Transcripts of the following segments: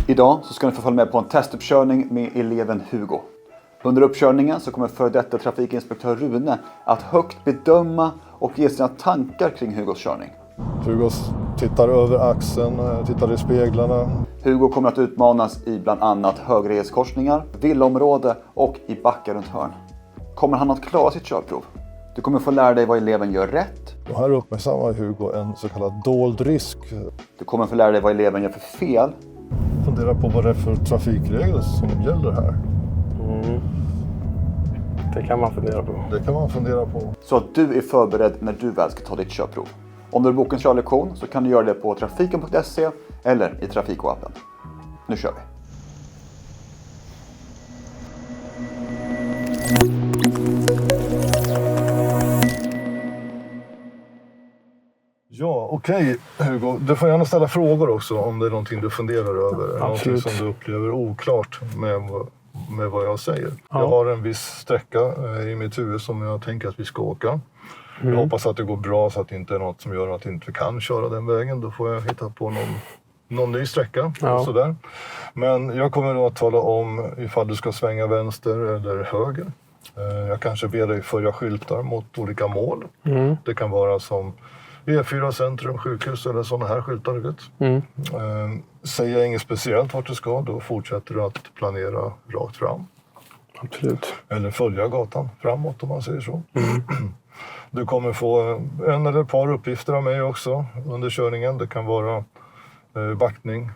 Idag så ska ni få följa med på en testuppkörning med eleven Hugo. Under uppkörningen så kommer före detta trafikinspektör Rune att högt bedöma och ge sina tankar kring Hugos körning. Hugo tittar över axeln, tittar i speglarna. Hugo kommer att utmanas i bland annat högresskorsningar, villaområde och i backar runt hörn. Kommer han att klara sitt körprov? Du kommer få lära dig vad eleven gör rätt. Och här uppmärksammar Hugo en så kallad dold risk. Du kommer få lära dig vad eleven gör för fel. Fundera på vad det är för trafikregler som gäller här. Det kan man fundera på. Det kan man fundera på. Så att du är förberedd när du väl ska ta ditt körprov. Om du vill boka en körlektion så kan du göra det på trafiken.se eller i Trafiko-appen. Nu kör vi! Ja, okej Hugo. Du får gärna ställa frågor också om det är någonting du funderar över. Någonting som du upplever oklart med vad jag säger. Ja. Jag har en viss sträcka i mitt huvud som jag tänker att vi ska åka. Jag hoppas att det går bra så att det inte är något som gör att vi inte kan köra den vägen. Då får jag hitta på någon ny sträcka. Och sådär. Men jag kommer då att tala om ifall du ska svänga vänster eller höger. Jag kanske ber dig följa skyltar mot olika mål. Det kan vara som E4 centrum, sjukhus eller sådana här skyltar, du vet. Säger jag inget speciellt vart du ska, då fortsätter du att planera rakt fram. Absolut. Eller följa gatan framåt om man säger så. Du kommer få en eller ett par uppgifter av mig också under körningen. Det kan vara backning,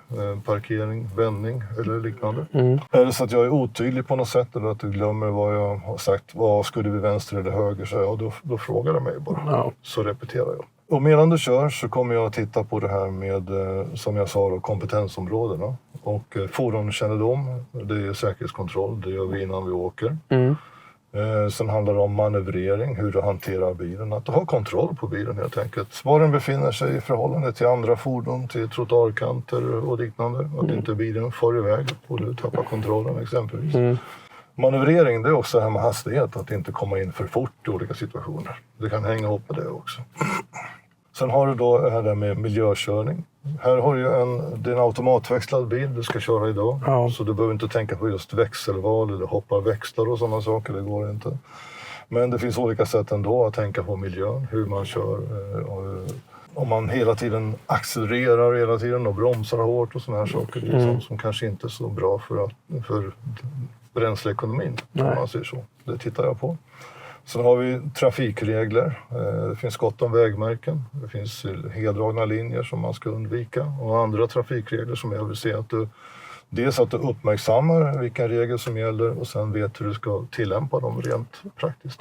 parkering, vändning eller liknande. Är det så att jag är otydlig på något sätt eller att du glömmer vad jag har sagt, vad skulle vi vänster eller höger, så då frågar du mig bara. Så repeterar jag. Och medan du kör så kommer jag att titta på det här med, som jag sa då, kompetensområdena. Och fordonskännedom, det är säkerhetskontroll, det gör vi innan vi åker. Sen handlar det om manövrering, hur du hanterar bilen. Att du har kontroll på bilen helt enkelt. Var den befinner sig i förhållande till andra fordon, till trottoarkanter och liknande. Att inte bilen får iväg och du tappar kontrollen exempelvis. Manövrering, det är också det här med hastighet. Att inte komma in för fort i olika situationer. Det kan hänga ihop med det också. Sen har du då det här där med miljökörning. Här har du det är en automatväxlad bil du ska köra idag. Så du behöver inte tänka på just växelval eller hoppa växlar och sådana saker, det går inte. Men det finns olika sätt ändå att tänka på miljön, hur man kör. Om man hela tiden accelererar hela tiden och bromsar hårt och sådana här saker. Liksom, som kanske inte är så bra för bränsleekonomin, om man säger så. Det tittar jag på. Sen har vi trafikregler. Det finns gott om vägmärken. Det finns heldragna linjer som man ska undvika. Och andra trafikregler som jag vill se att du... Dels att du uppmärksammar vilka regler som gäller och sen vet hur du ska tillämpa dem rent praktiskt.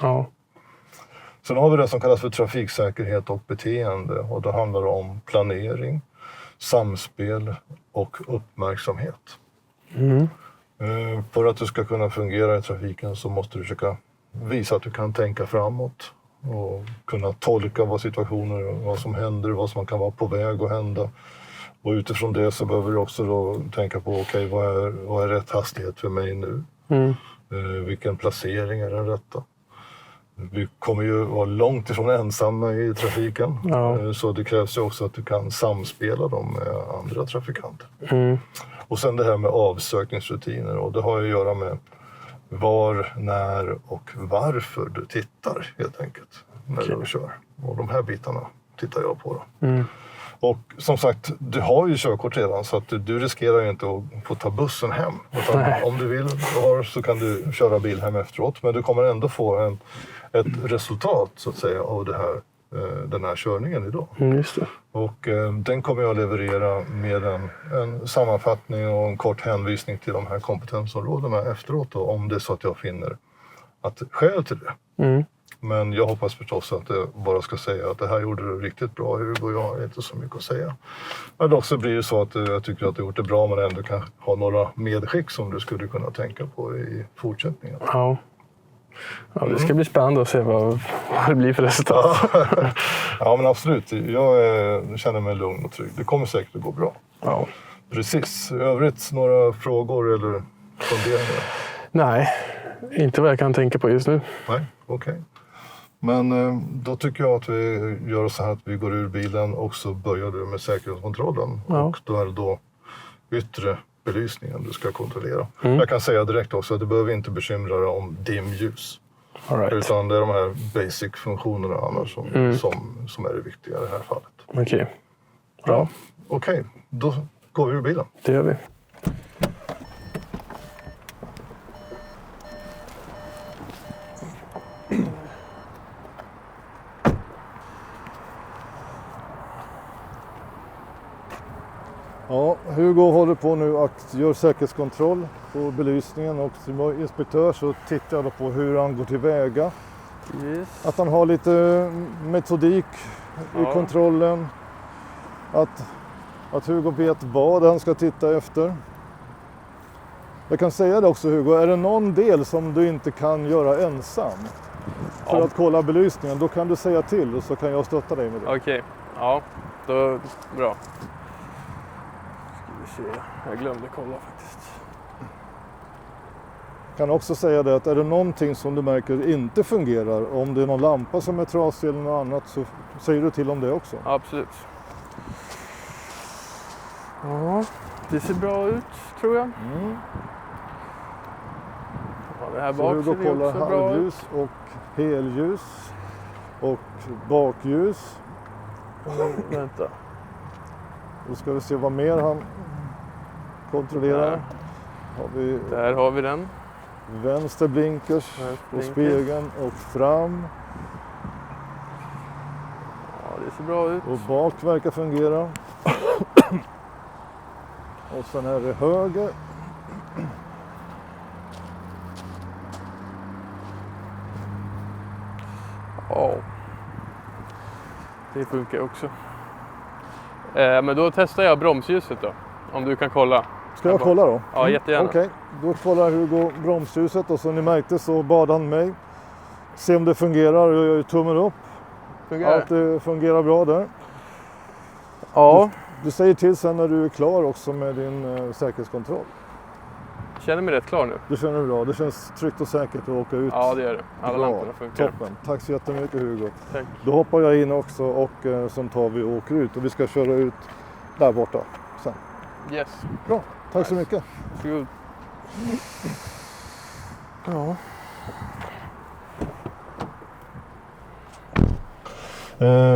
Sen har vi det som kallas för trafiksäkerhet och beteende. Och det handlar om planering, samspel och uppmärksamhet. För att du ska kunna fungera i trafiken så måste du försöka visa att du kan tänka framåt och kunna tolka vad situationer, vad som händer, vad som kan vara på väg att hända. Och utifrån det så behöver du också då tänka på vad är rätt hastighet för mig nu? Vilken placering är den rätta? Vi kommer ju vara långt ifrån ensamma i trafiken. Så det krävs ju också att du kan samspela dem med andra trafikanter. Och sen det här med avsökningsrutiner, och det har ju att göra med var, när och varför du tittar helt enkelt när du kör. Och de här bitarna tittar jag på då. Och som sagt, du har ju körkort redan så att du riskerar ju inte att få ta bussen hem. Utan om du vill så kan du köra bil hem efteråt. Men du kommer ändå få ett resultat så att säga av den här körningen idag. Just det. Och den kommer jag leverera med en sammanfattning och en kort hänvisning till de här kompetensområdena efteråt då, om det är så att jag finner att skäl till det. Men jag hoppas förstås att jag bara ska säga att det här gjorde du riktigt bra, Hugo, jag har inte så mycket att säga. Men också blir det så att jag tycker att du gjort det bra, men ändå kan ha några medskick som du skulle kunna tänka på i fortsättningen. Ja, det ska bli spännande att se vad det blir för resultat. Ja, men absolut. Jag känner mig lugn och trygg. Det kommer säkert att gå bra. Precis. I övrigt, några frågor eller funderingar? Nej, inte vad jag kan tänka på just nu. Nej, okej. Men då tycker jag att vi gör så här att vi går ur bilen och så börjar du med säkerhetskontrollen. Och då är det då yttre belysningen du ska kontrollera. Jag kan säga direkt också att du behöver inte bekymra dig om dimljus. All right. Utan det är de här basic-funktionerna annars som är det viktiga i det här fallet. Okej. Bra. Okej, då går vi ur bilen. Det gör vi. Ja, Hugo håller på nu att göra säkerhetskontroll på belysningen och som inspektör så tittar jag på hur han går tillväga. Yes. Att han har lite metodik i kontrollen. Att Hugo vet vad han ska titta efter. Jag kan säga det också Hugo, är det någon del som du inte kan göra ensam för att kolla belysningen, då kan du säga till och så kan jag stötta dig med det. Okej. Ja, då bra. Ska vi se. Jag glömde kolla faktiskt. Jag kan också säga det att är det någonting som du märker inte fungerar, om det är någon lampa som är trasig eller något annat, så säger du till om det också. Absolut. Ja, det ser bra ut tror jag. Ja, det här Så bak Hugo ser det kollar också bra ut. halvljus och helljus och bakljus. Vänta. Då ska vi se vad mer han kontrollerar. Där har vi den. Vänster blinkers på spegeln och fram. Ja, det ser bra ut. Och bak verkar fungera. Och sen är det höger. Ja. Det funkar också. Men då testar jag bromsljuset då. Om du kan kolla. Ska jag kolla då? Ja, jättegärna. Okej, då kollar Hugo bromsljuset och som ni märkte så bad han mig se om det fungerar. Jag gör ju tummen upp. Fungerar. Allt det fungerar bra där. Ja. Du säger till sen när du är klar också med din säkerhetskontroll. Jag känner mig rätt klar nu. Det känner du bra. Det känns tryggt och säkert att åka ut. Ja, det gör det. Alla Bra. lamporna funkar. Toppen. Tack så jättemycket Hugo. Tack. Då hoppar jag in också och sen tar vi och åker ut. Och vi ska köra ut där borta sen. Yes. Bra. Tack så mycket. Varsågod. Ja.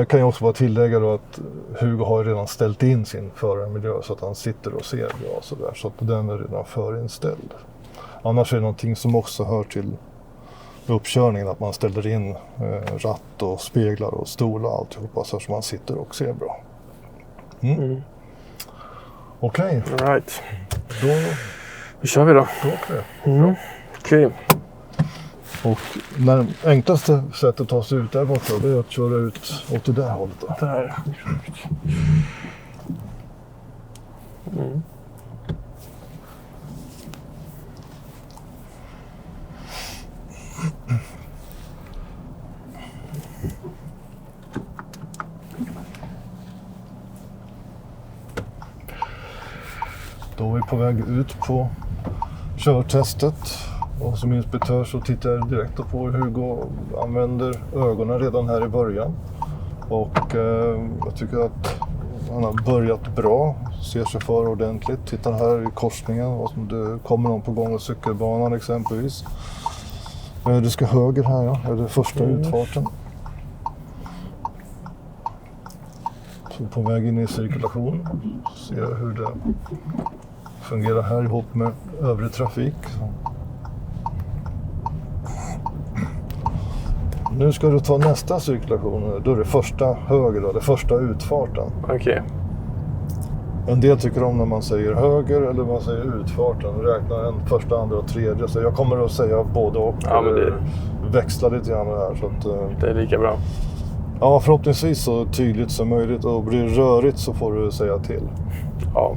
Kan jag också bara tillägga då att Hugo har redan ställt in sin förarmiljö så att han sitter och ser bra så där. Så att den är redan förinställd. Annars är det någonting som också hör till uppkörningen att man ställer in ratt och speglar och stolar och alltihopa så att man sitter och ser bra. Okej. All right. Då kör vi då. åker vi. Okej. Och det enklaste sättet att ta sig ut där borta det är att köra ut åt det där hållet då. Där. Då är vi på väg ut på körtestet. Och som inspektör så tittar jag direkt på hur Hugo använder ögonen redan här i början. Och jag tycker att han har börjat bra, ser sig för ordentligt. Tittar här i korsningen, och det kommer någon på gång och cykelbanan exempelvis. Det ska höger här, ja. Det är det första utfarten. Så på väg in i cirkulation. Ser hur det fungerar här ihop med övrig trafik. Nu ska du ta nästa cirkulation. Då är det första höger, då, det första utfarten. Okej. En del tycker om när man säger höger eller man säger utfarten. Räknar en första, andra och tredje. Så jag kommer att säga både och. Ja, men det... Växla lite grann det här. Så att, det är lika bra. Ja, förhoppningsvis så tydligt som möjligt. Och blir det rörigt så får du säga till. Ja.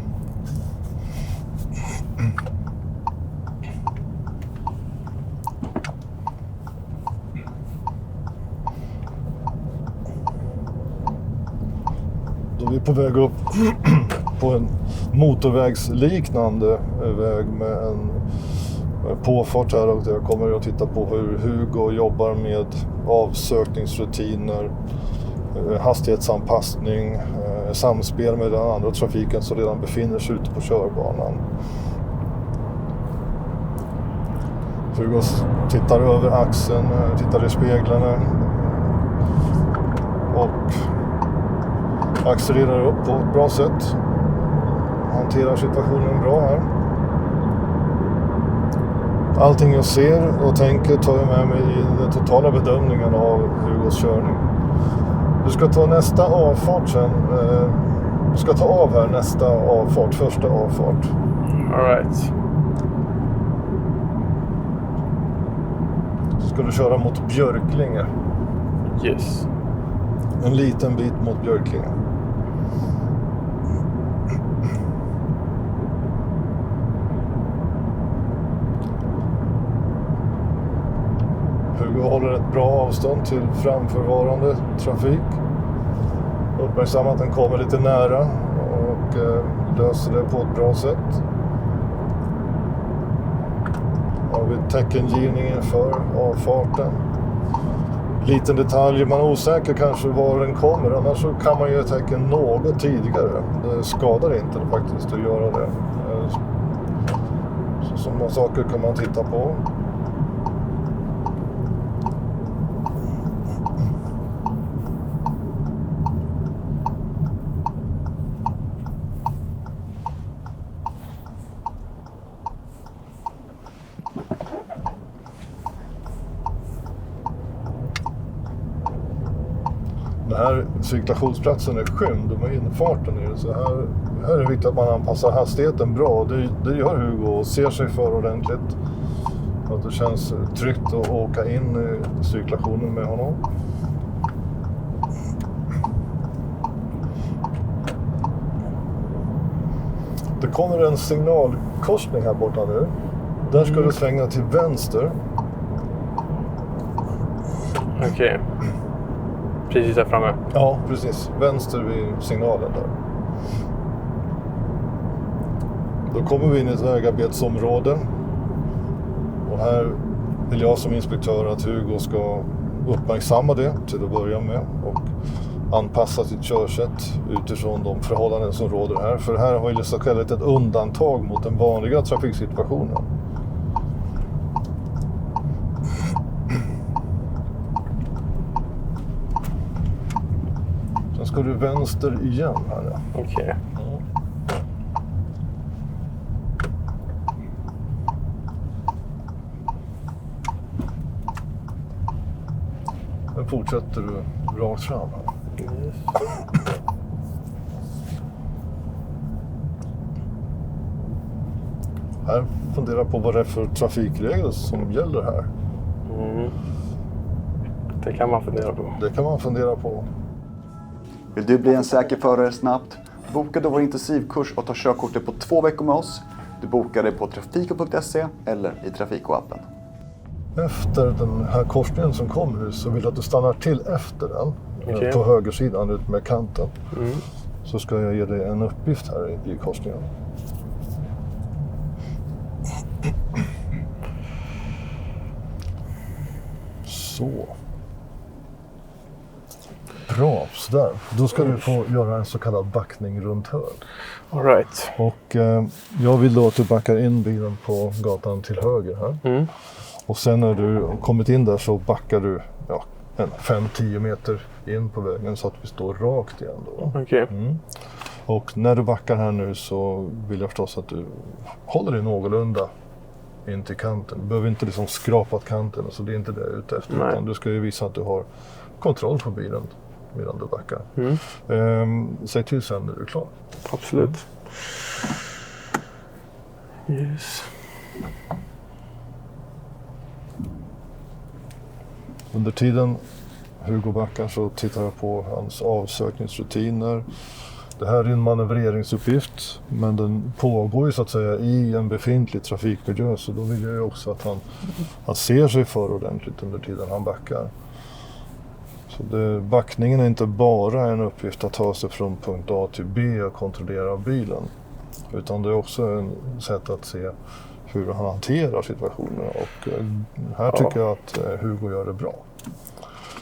Då är vi på väg upp på en motorvägsliknande väg med en påfart här. Och jag kommer att titta på hur Hugo jobbar med avsökningsrutiner, hastighetsanpassning, samspel med den andra trafiken som redan befinner sig ute på körbanan. Hugo tittar över axeln, tittar i speglarna och accelererar upp på ett bra sätt. Hanterar situationen bra här. Allting jag ser och tänker tar jag med mig i den totala bedömningen av Hugos körning. Du ska ta nästa avfart sen. Du ska ta av här nästa avfart, första avfart. All right. Så ska du köra mot Björklinge. Yes. En liten bit mot Björklinge. Hugo håller ett bra avstånd till framförvarande trafik. Uppmärksamma att den kommer lite nära och löser det på ett bra sätt. Har vi teckengivningen för avfarten. Liten detalj, man är osäker kanske var den kommer, annars så kan man ju tecken något tidigare. Det skadar inte faktiskt att göra det. Så sådana saker kan man titta på. Den här cirkulationsplatsen är skymd med infarten i det, så här är det viktigt att man anpassar hastigheten bra. Det gör Hugo och ser sig för ordentligt. Att det känns tryggt att åka in i cirkulationen med honom. Det kommer en signalkorsning här borta nu. Där ska du svänga till vänster. Okej. Precis där framme. Ja, precis. Vänster vid signalen där. Då kommer vi in i ett vägarbetsområde. Och här vill jag som inspektör att Hugo ska uppmärksamma det till att börja med. Och anpassa sitt körsätt utifrån de förhållanden som råder här. För här har ju så kallat ett undantag mot den vanliga trafiksituationen. Sen ska du vänster igen här nu. Okej. Sen fortsätter du rakt fram här. Yes. Här fundera på vad det är för trafikregler som gäller här. Mm. Det kan man fundera på. Det kan man fundera på. Vill du bli en säker förare snabbt? Boka då vår intensivkurs och ta körkortet på 2 veckor med oss. Du bokar det på trafiko.se eller i Trafiko-appen. Efter den här korsningen som kommer så vill jag att du stannar till efter den. Okej. På högersidan ut med kanten. Mm. Så ska jag ge dig en uppgift här i korsningen. Så. Bra, sådär. Då ska du få göra en så kallad backning runt hörn. All right. Och jag vill då att du backar in bilen på gatan till höger här. Mm. Och sen när du kommit in där så backar du 5-10 meter in på vägen så att vi står rakt igen då. Okej. Mm. Och när du backar här nu så vill jag förstås att du håller dig någorlunda in till kanten. Du behöver inte liksom skrapa kanten, så det är inte det jag är ute efter. Nej. Utan du ska ju visa att du har kontroll på bilen medan du backar. Säg till sen när du är klar. Absolut. Yes. Under tiden Hugo backar så tittar jag på hans avsökningsrutiner. Det här är en manövreringsuppgift, men den pågår ju så att säga i en befintlig trafikmiljö, så då vill jag ju också att han ser sig för ordentligt under tiden han backar. Så backningen är inte bara en uppgift att ta sig från punkt A till B och kontrollera bilen, utan det är också en sätt att se hur han hanterar situationen, och här tycker jag att Hugo gör det bra.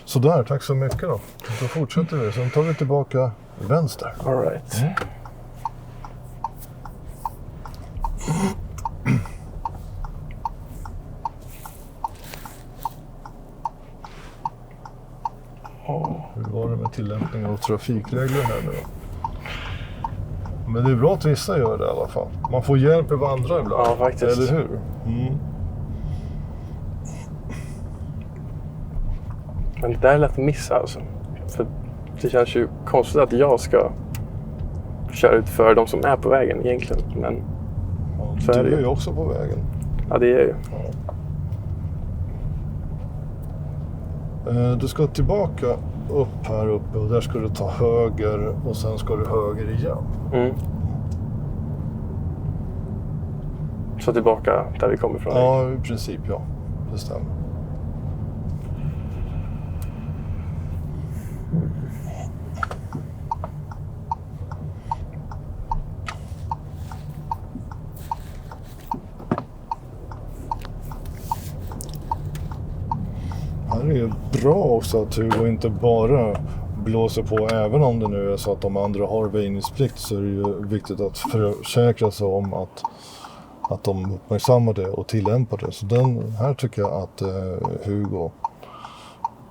Så där, tack så mycket då. Då fortsätter vi, sen tar vi tillbaka vänster. All right. tillämpning av trafikregler här nu. Men det är bra att vissa gör det i alla fall. Man får hjälp av andra ibland. Ja, faktiskt. Eller hur? Men det där är lätt att missa alltså. För det känns ju konstigt att jag ska köra ut för de som är på vägen egentligen. Men så är det Du är ju. ju också på vägen. Ja, det är ju. Du ska tillbaka upp här uppe och där ska du ta höger och sen ska du höger igen. Mm. Så tillbaka där vi kommer ifrån. Ja, i princip ja. Det stämmer. Här är det bra också att Hugo inte bara blåser på, även om det nu är så att de andra har väjningsplikt, så är det ju viktigt att försäkra sig om att de uppmärksammar det och tillämpar det. Så den här tycker jag att Hugo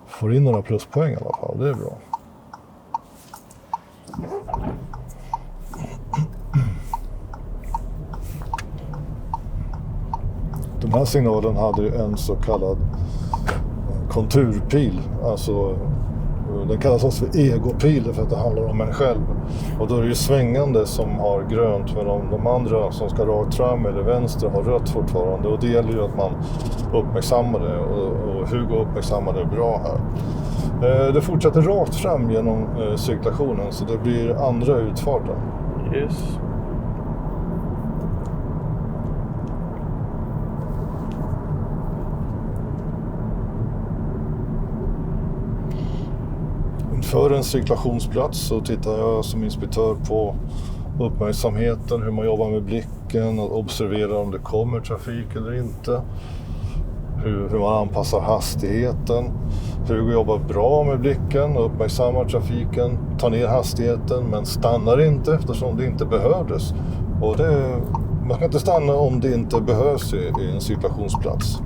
får in några pluspoäng i alla fall. Det är bra. Den här signalen hade ju en så kallad konturpil, alltså den kallas också för egopil för att det handlar om en själv. Och då är det ju svängande som har grönt, men de andra som ska rakt fram eller vänster har rött fortfarande. Och det gäller ju att man uppmärksammar det, och Hugo uppmärksammar det bra här. Det fortsätter rakt fram genom cirkulationen, så det blir andra utfarten. Yes. För en cirkulationsplats så tittar jag som inspektör på uppmärksamheten, hur man jobbar med blicken, och observerar om det kommer trafik eller inte. Hur man anpassar hastigheten. Hugo jobbar bra med blicken och uppmärksammar trafiken, tar ner hastigheten men stannar inte eftersom det inte behövdes. Och man kan inte stanna om det inte behövs i en cirkulationsplats.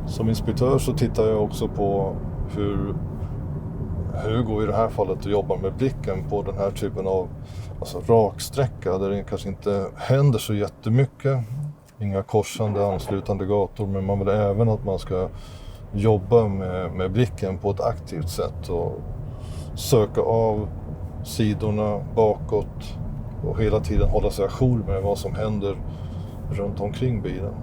Som inspektör så tittar jag också på hur Hugo i det här fallet jobbar med blicken på den här typen av raksträcka där det kanske inte händer så jättemycket. Inga korsande anslutande gator, men man vill även att man ska jobba med blicken på ett aktivt sätt och söka av sidorna bakåt och hela tiden hålla sig ajour med vad som händer runt omkring bilen.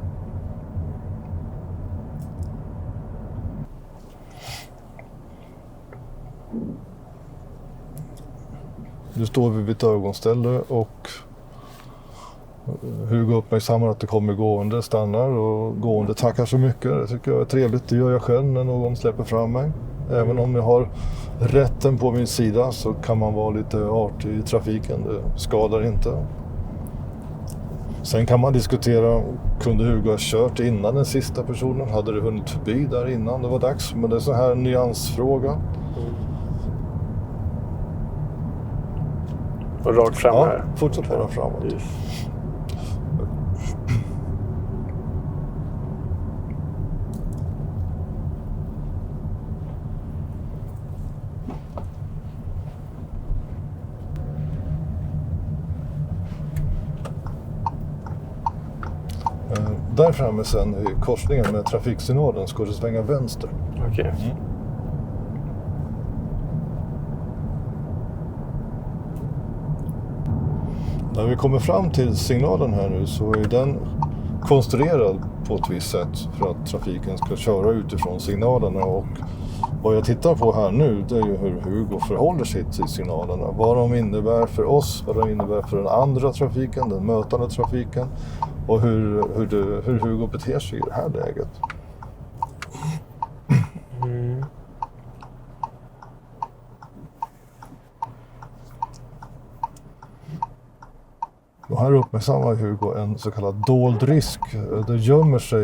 Nu står vi vid ett övergångsställe och Hugo uppmärksammar att det kommer gående, stannar, och gående tackar så mycket. Det tycker jag är trevligt. Det gör jag själv när någon släpper fram mig. Även om jag har rätten på min sida så kan man vara lite artig i trafiken. Det skadar inte. Sen kan man diskutera, kunde Hugo ha kört innan den sista personen? Hade det hunnit förbi där innan det var dags? Men det är så här en nyansfråga. Och rakt fram här. Ja, fortsätt vara framåt. Yes. Där framme sen i korsningen med trafiksignalen ska du svänga vänster. Okej. När vi kommer fram till signalen här nu så är den konstruerad på ett visst sätt för att trafiken ska köra utifrån signalerna, och vad jag tittar på här nu, det är ju hur Hugo förhåller sig till signalerna. Vad de innebär för oss, vad de innebär för den andra trafiken, den mötande trafiken, och hur Hugo beter sig i det här läget. Och här uppmärksammar Hugo en så kallad dold risk. Det gömmer sig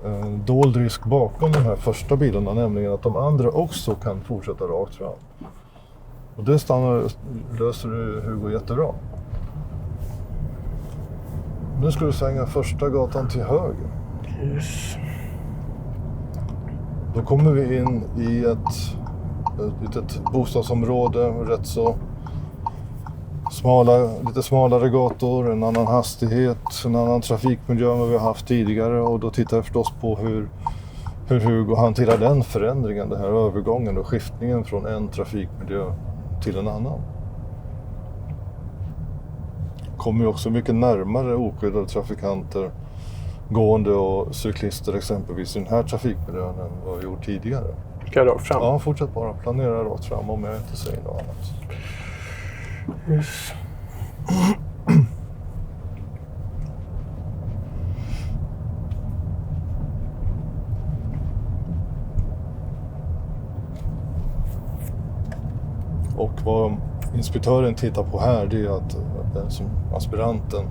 en dold risk bakom de här första bilarna, nämligen att de andra också kan fortsätta rakt fram. Och det löser Hugo jättebra. Nu ska du svänga första gatan till höger. Yes. Då kommer vi in i ett litet bostadsområde, rätt så lite smalare gator, en annan hastighet, en annan trafikmiljö än vad vi har haft tidigare, och då tittar jag förstås på hur Hugo hanterar den förändringen, den här övergången och skiftningen från en trafikmiljö till en annan. Kommer ju också mycket närmare oskyddade trafikanter, gående och cyklister exempelvis i den här trafikmiljön än vad vi gjort tidigare. Ska jag rakt fram? Ja, fortsätt bara. Planera rakt fram om jag inte säger något annat. Yes. Och vad inspektören tittar på här, det är att den som aspiranten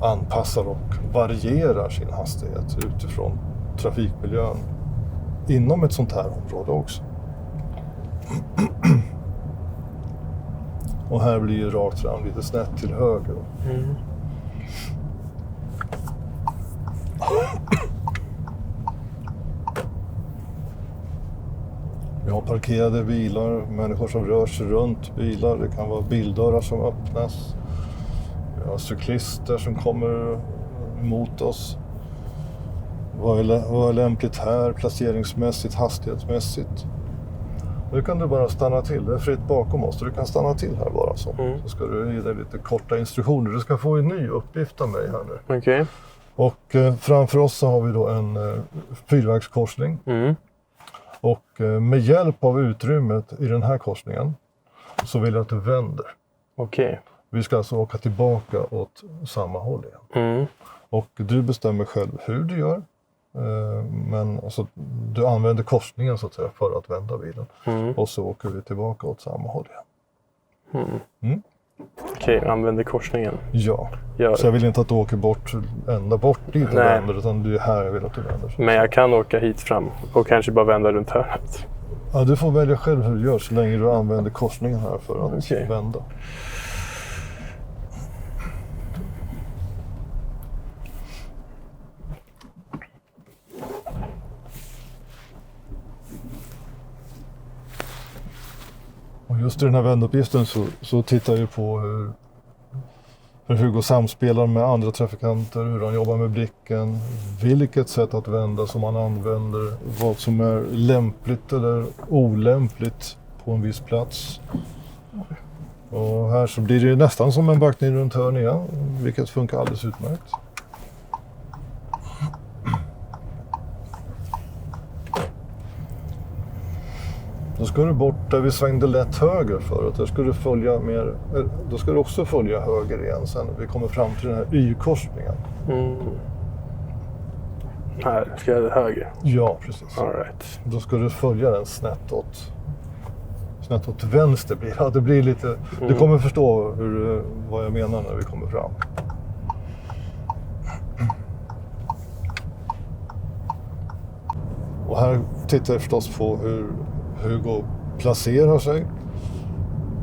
anpassar och varierar sin hastighet utifrån trafikmiljön inom ett sånt här område också. Och här blir ju rakt fram lite snett till höger. Mm. Vi har parkerade bilar, människor som rör sig runt bilar. Det kan vara bildörrar som öppnas. Vi har cyklister som kommer mot oss. Vad är lämpligt här, placeringsmässigt, hastighetsmässigt? Nu kan du bara stanna till, det är fritt bakom oss. Du kan stanna till här bara så. Så ska du ge dig lite korta instruktioner. Du ska få en ny uppgift av mig här nu. Okej. Och framför oss så har vi då en fyrvägskorsning. Mm. Och med hjälp av utrymmet i den här korsningen så vill jag att du vänder. Okej. Vi ska alltså åka tillbaka åt samma håll igen. Mm. Och du bestämmer själv hur du gör. Men alltså, du använder korsningen så att säga för att vända bilen. Mm. Och så åker vi tillbaka åt samma håll igen. Okej, använder korsningen. Ja. Ja. Så jag vill inte att du åker ända bort dit och Nej. vänder, utan det är här jag vill att du vänder. Men jag kan åka hit fram och kanske bara vända runt hörnet. Ja, du får välja själv hur du gör så länge du använder korsningen här för att Okej. vända. Och just i den här vänduppgiften så tittar jag på hur Hugo samspelar med andra trafikanter, hur han jobbar med blicken, vilket sätt att vända som han använder, vad som är lämpligt eller olämpligt på en viss plats. Och här så blir det nästan som en backning runt hörn igen, vilket funkar alldeles utmärkt. Då ska du bort där vi svängde lätt höger förut. Där ska du följa mer, då ska du också följa höger igen sen. Vi kommer fram till den här Y-korsningen. Mm. Här, ska jag höger? Ja, precis. All right. Då ska du följa den snett åt vänster. Ja, det blir lite, du kommer förstå vad jag menar när vi kommer fram. Och här tittar jag förstås på hur Hugo placerar sig,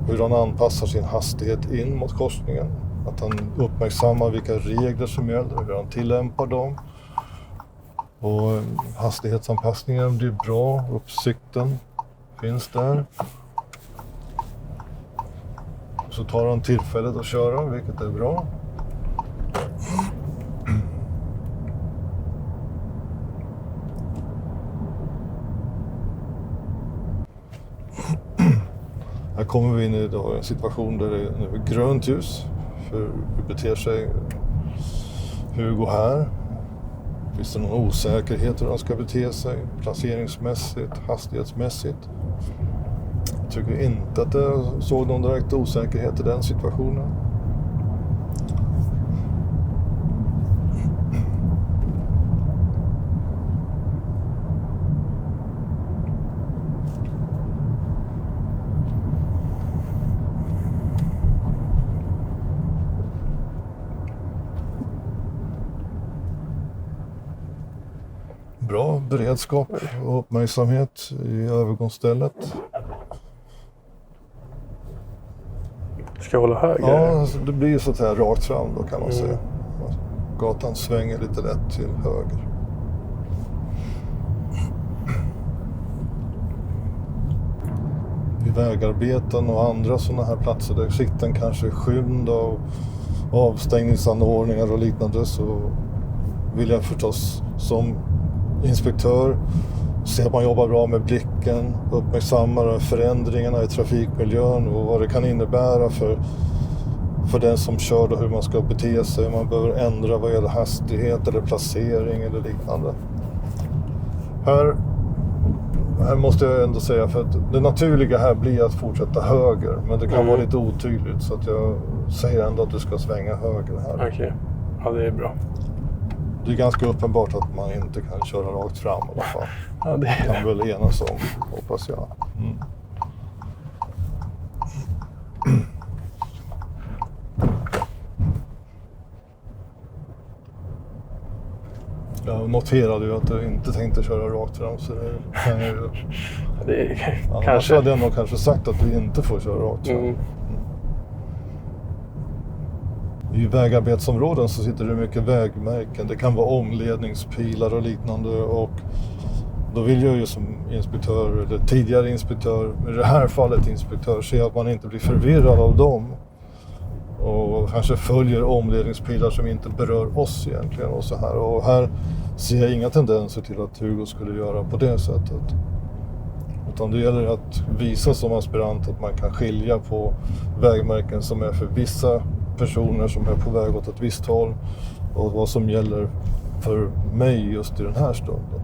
hur han anpassar sin hastighet in mot korsningen, att han uppmärksammar vilka regler som gäller, hur han tillämpar dem. Och hastighetsanpassningen blir bra, uppsikten finns där. Så tar han tillfället att köra, vilket är bra. Här kommer vi in i en situation där det är grönt ljus. För hur beter sig Hugo här? Finns det någon osäkerhet hur han ska bete sig? Placeringsmässigt, hastighetsmässigt? Jag tycker inte att jag såg någon direkt osäkerhet i den situationen. Bra beredskap och uppmärksamhet i övergångsstället. Ska jag hålla höger? Ja, alltså det blir så att säga rakt fram då kan man säga. gatan svänger lite lätt till höger. Vid vägarbeten och andra sådana här platser där sikten kanske är skymd av avstängningsanordningar och liknande, så vill jag förstås som inspektör se att man jobbar bra med blicken, uppmärksamma förändringarna i trafikmiljön och vad det kan innebära för den som kör då, hur man ska bete sig, man behöver ändra vad gäller hastighet eller placering eller liknande. Här måste jag ändå säga, för att det naturliga här blir att fortsätta höger, men det kan vara lite otydligt, så att jag säger ändå att du ska svänga höger här. Okej. Ja, det är bra. Det är ganska uppenbart att man inte kan köra rakt fram i alla fall. Ja, det är Kan väl enas om, hoppas jag. Jag noterade ju att du inte tänkte köra rakt fram, så det kan jag ju... det är Annars kanske... hade jag nog kanske sagt att du inte får köra rakt fram. I vägarbetsområden så sitter det mycket vägmärken. Det kan vara omledningspilar och liknande, och då vill jag ju som inspektör, eller tidigare inspektör, i det här fallet inspektör, se att man inte blir förvirrad av dem. Och kanske följer omledningspilar som inte berör oss egentligen och så här. Och här ser jag inga tendenser till att Hugo skulle göra på det sättet. Utan det gäller att visa som aspirant att man kan skilja på vägmärken som är för vissa personer som är på väg åt ett visst håll och vad som gäller för mig just i den här stunden.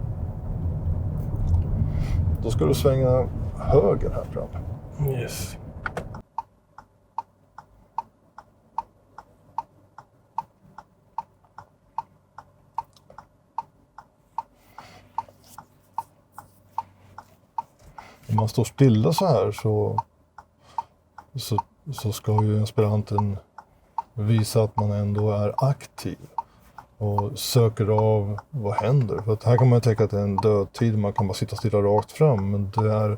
Då ska du svänga höger här fram. Yes. Om man står stilla så här så ska ju aspiranten visa att man ändå är aktiv och söker av vad händer. För att här kan man tänka att det är en dödtid, man kan bara sitta stilla rakt fram, men det är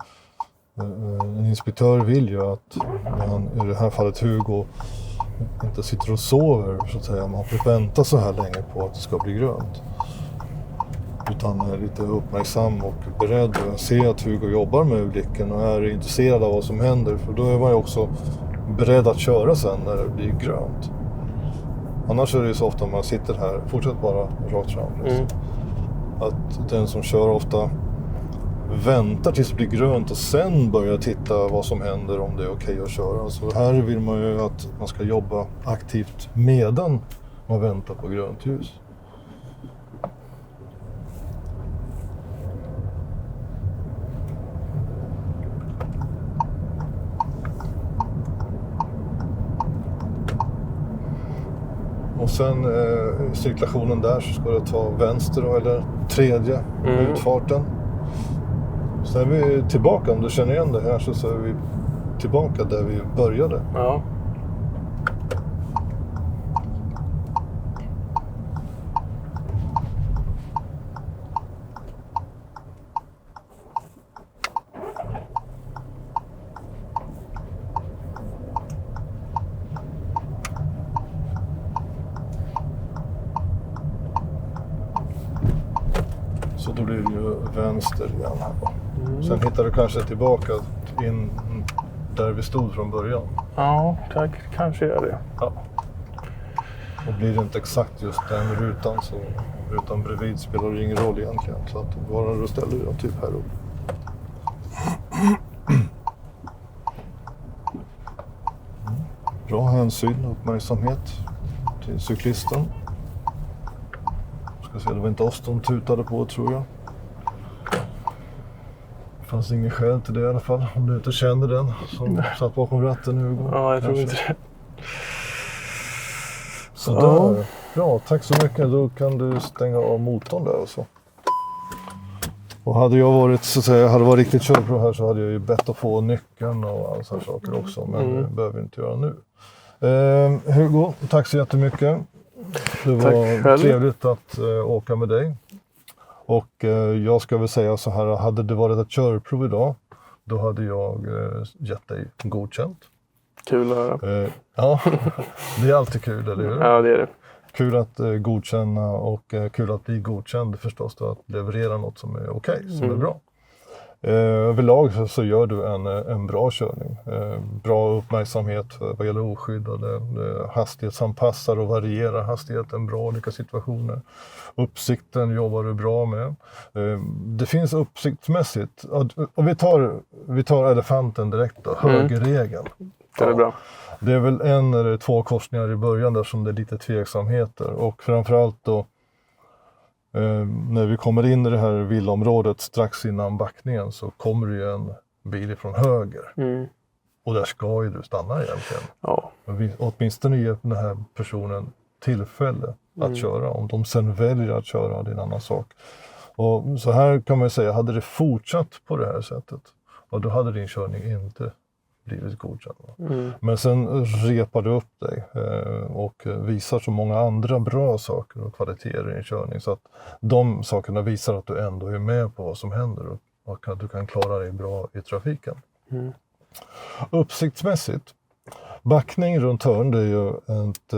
en inspektör vill ju att man, i det här fallet Hugo, inte sitter och sover så att säga. Man får vänta så här länge på att det ska bli grönt. Utan är lite uppmärksam och beredd och se att Hugo jobbar med blicken och är intresserad av vad som händer. För då är man ju också beredd att köra sen när det blir grönt. Annars är det ju så ofta man sitter här, fortsätt bara rakt fram. Att den som kör ofta väntar tills det blir grönt och sen börjar titta vad som händer, om det är okej att köra. Så här vill man ju att man ska jobba aktivt medan man väntar på grönt ljus. Och sen i cirkulationen där så ska det ta vänster då, eller tredje utfarten. Så är vi tillbaka, om du känner igen det här så är vi tillbaka där vi började. Ja. Så då blir det ju vänster igen här. Sen hittar du kanske tillbaka in där vi stod från början. Ja, tack. Kanske gör det. Ja. Och blir det inte exakt just den rutan, så rutan bredvid spelar det ingen roll egentligen. Så att bara du ställer dig typ här upp. Bra hänsyn och uppmärksamhet till cyklisten. Ska se, det var inte oss de tutade på, tror jag. Det fanns ingen skäl till det i alla fall, om du inte kände den som satt bakom ratten nu. Ja, jag tror inte det. Sådär. Bra, tack så mycket. Då kan du stänga av motorn där och så. Och hade jag varit, så att säga, hade varit riktigt körprov här så hade jag ju bett att få nyckeln och alla sådana saker också. Men det behöver vi inte göra nu. Hugo, tack så jättemycket. Det var trevligt att åka med dig. Och jag ska väl säga så här, hade det varit ett körprov idag, då hade jag gett dig godkänt. Kul att höra. Ja, det är alltid kul, eller hur? Ja, det är det. kul att godkänna och kul att bli godkänd förstås då, att leverera något som är okej, som är bra. Överlag så gör du en bra körning. Bra uppmärksamhet vad gäller oskyddade, hastighetsanpassar och varierar hastigheten bra i olika situationer. Uppsikten jobbar du bra med. Det finns uppsiktsmässigt, och vi tar elefanten direkt då, högerregeln. Det är bra. Det är väl en eller två korsningar i början där som det är lite tveksamheter, och framförallt då när vi kommer in i det här villaområdet strax innan backningen så kommer det ju en bil från höger. Och där ska ju du stanna egentligen. Ja. Åtminstone ger den här personen tillfälle att köra. Om de sen väljer att köra, det är en annan sak. Och så här kan man ju säga, hade det fortsatt på det här sättet, och då hade din körning inte blivit godkänd. Men sen repar du upp dig och visar så många andra bra saker och kvaliteter i din körning, så att de sakerna visar att du ändå är med på vad som händer och att du kan klara dig bra i trafiken. Uppsiktsmässigt, backning runt hörn, det är ju ett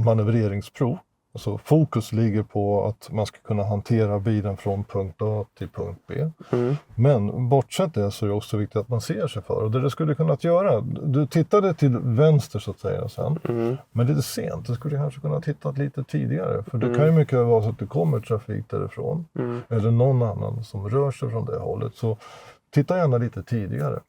manövreringsprov. Alltså fokus ligger på att man ska kunna hantera bilen från punkt A till punkt B. Men bortsett det så är det också viktigt att man ser sig för. Och det skulle kunnat göra, du tittade till vänster så att säga sen. Men det är sent, du skulle kanske kunna titta lite tidigare. För det kan ju mycket vara så att det kommer trafik därifrån. Eller någon annan som rör sig från det hållet. Så titta gärna lite tidigare.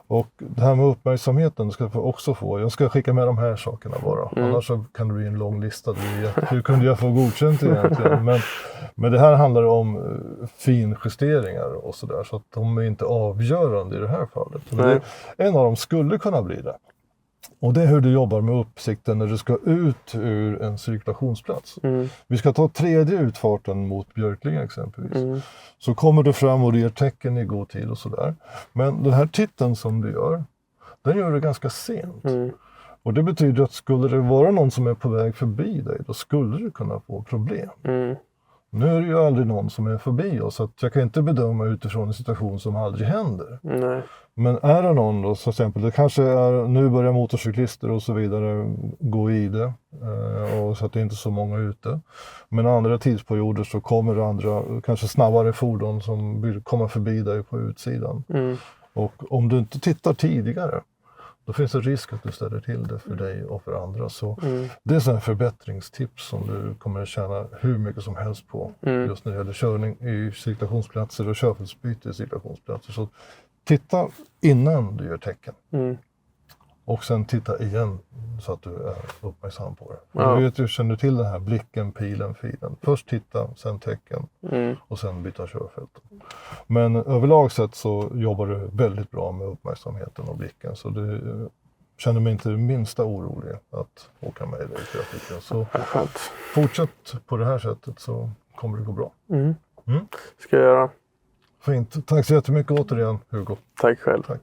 Och det här med uppmärksamheten ska du också få. Jag ska skicka med de här sakerna bara. Annars så kan det bli en lång lista. Hur kunde jag få godkänt egentligen? Men det här handlar om finjusteringar och sådär. Så att de är inte avgörande i det här fallet. Men en av dem skulle kunna bli det. Och det är hur du jobbar med uppsikten när du ska ut ur en cirkulationsplats. Vi ska ta tredje utfarten mot Björklinge exempelvis. Så kommer du fram och ger tecken i god tid och sådär. Men den här titeln som du gör, den gör du ganska sent. Och det betyder att skulle det vara någon som är på väg förbi dig, då skulle du kunna få problem. Nu är det ju aldrig någon som är förbi oss, så att jag kan inte bedöma utifrån en situation som aldrig händer. Men är det någon då, så exempel, det kanske är, nu börjar motorcyklister och så vidare gå i det, och så att det är inte så många ute. Men andra tidsperioder så kommer det andra, kanske snabbare fordon som vill komma förbi dig på utsidan. Och om du inte tittar tidigare, då finns det risk att du ställer till det för dig och för andra. Så det är sådana förbättringstips som du kommer att tjäna hur mycket som helst på. Just när det gäller körning i cirkulationsplatser och körfältsbyte i cirkulationsplatser. Så titta innan du gör tecken. Och sen titta igen så att du är uppmärksam på det. Du känner till den här blicken, pilen, filen. Först titta, sen tecken och sen byta körfält. Men överlag sett så jobbar du väldigt bra med uppmärksamheten och blicken. Så du känner mig inte det minsta orolig att åka med dig i trafiken. Så fortsätt på det här sättet så kommer det gå bra. Ska jag göra. Fint. Tack så jättemycket återigen, Hugo. Tack själv. Tack.